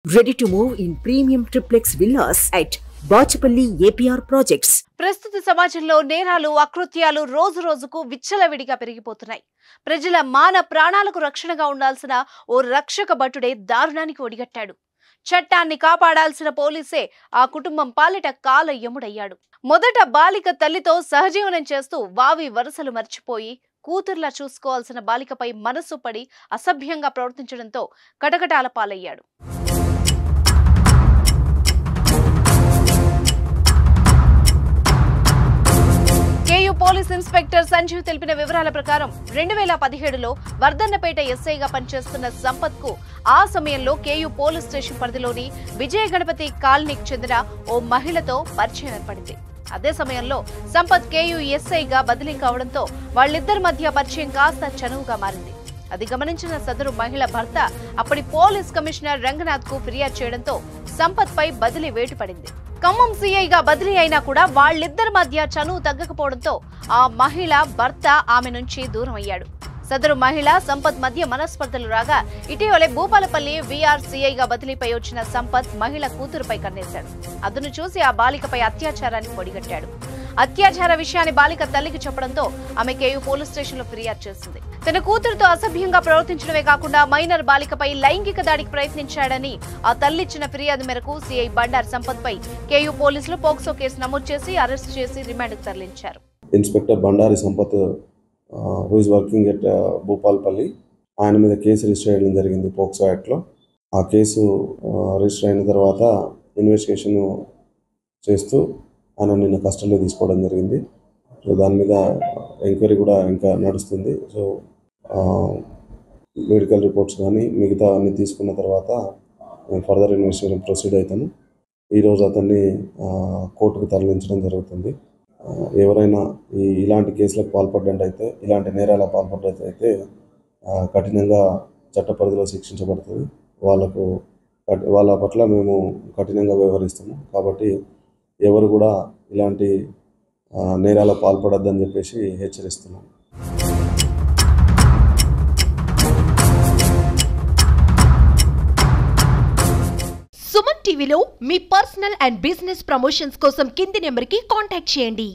Ready to move in premium triplex villas at Bachapalli APR Projects. ప్రస్తుత సమాజంలో నేరాలు అకృత్యాలు రోజు రోజుకు విచ్చలవిడిగా పెరిగిపోతున్నాయి. ప్రజల మాన ప్రాణాలకు రక్షణగా ఉండాల్సిన ఓ రక్షక భటుడే దారుణానికి ఒడిగట్టాడు. చట్టాన్ని కాపాడాల్సిన పోలీసే ఆ కుటుంబం పాలిట కాలయముడయ్యాడు. మొదట బాలిక తల్లితో సహజీవనం చేస్తూ వావి వరుసలు మర్చిపోయి కూతుర్లా చూసుకోవాల్సిన బాలికపై మనసు పడి అసభ్యంగా ప్రవర్తించడంతో కటకటాల పాలయ్యాడు. కేయూ పోలీస్ ఇన్స్పెక్టర్ సంజీవ్ తెలిపిన వివరాల ప్రకారం 2017లో వర్ధన్నపేట ఎస్ఐగా పనిచేస్తున్న సంపత్ కు ఆ సమయంలో కేయూ పోలీస్ స్టేషన్ పరిధిలోని విజయ గణపతి కాలనీకి చెందిన ఓ మహిళతో పరిచయం ఏర్పడింది. అదే సమయంలో సంపత్ కేయూ ఎస్ఐగా బదిలీ కావడంతో వాళ్ళిద్దరి మధ్య పరిచయం కాస్త చనువుగా మారింది. అది గమనించిన సదరు మహిళ భర్త అప్పటి పోలీస్ కమిషనర్ రంగనాథ్ కు ఫిర్యాదు చేయడంతో సంపత్ పై బదిలీ వేటు పడింది. ఖమ్మం సీఐగా బదిలీ అయినా కూడా వాళ్ళిద్దరి మధ్య చనువు తగ్గకపోవడంతో ఆ మహిళ భర్త ఆమె నుంచి దూరం అయ్యాడు. సదరు మహిళ సంపత్ మధ్య మనస్పర్ధలు రాగా ఇటీవలే భూపాలపల్లి వీఆర్ సీఐగా బదిలీపై వచ్చిన సంపత్ మహిళ కూతురుపై కన్నేశాడు. అతను చూసి ఆ బాలికపై అత్యాచారాన్ని పొడిగట్టాడు. అత్యాచార విషయాన్ని బాలిక తల్లికి చెప్పడంతో ఆమె కేయూ పోలీస్ స్టేషన్ లో ఫిర్యాదు చేసింది. తన కూతురుతో అసభ్యంగా ప్రవర్తించడమే కాకుండా మైనర్ బాలికపై లైంగిక దాడికి ప్రయత్నించాడని ఆ తల్లిచ్చిన ఫిర్యాదు మేరకు సీఐ బండార్ సంపత్ పై కేయూ పోలీసులు పోక్సో కేసు నమోదు చేసి అరెస్ట్ చేసి రిమాండ్కు తరలించారు. Inspector Bandari Sampath who is working at Bhupalpalli, ఆయన మీద కేసు రిజిస్టర్ చేయడం జరిగింది పోక్సో యాక్ట్లో. ఆ కేసు రిజిస్టర్ అయిన తర్వాత ఇన్వెస్టిగేషన్ చేస్తూ ఆయన నిన్న కస్టడీలో తీసుకోవడం జరిగింది. సో దాని మీద ఎంక్వైరీ కూడా ఇంకా నడుస్తుంది. సో మెడికల్ రిపోర్ట్స్ కానీ మిగతా అన్ని తీసుకున్న తర్వాత ఫర్దర్ ఇన్వెస్టిగేషన్ ప్రొసీడ్ అవుతాము. ఈరోజు అతన్ని కోర్టుకు తరలించడం జరుగుతుంది. ఎవరైనా ఇలాంటి కేసులకు పాల్పడ్డట్టయితే, ఇలాంటి నేరాలకు పాల్పడ్డట్టయితే కఠినంగా చట్ట పరిధిలో శిక్షించబడుతుంది. వాళ్ళ పట్ల మేము కఠినంగా వ్యవహరిస్తాము. కాబట్టి ఎవరు కూడా ఇలాంటి నేరాలకు పాల్పడొద్దని చెప్పేసి హెచ్చరిస్తున్నాం. సుమన్ టీవీలో మీ పర్సనల్ అండ్ బిజినెస్ ప్రమోషన్స్ కోసం కింది నెంబర్కి కాంటాక్ట్ చేయండి.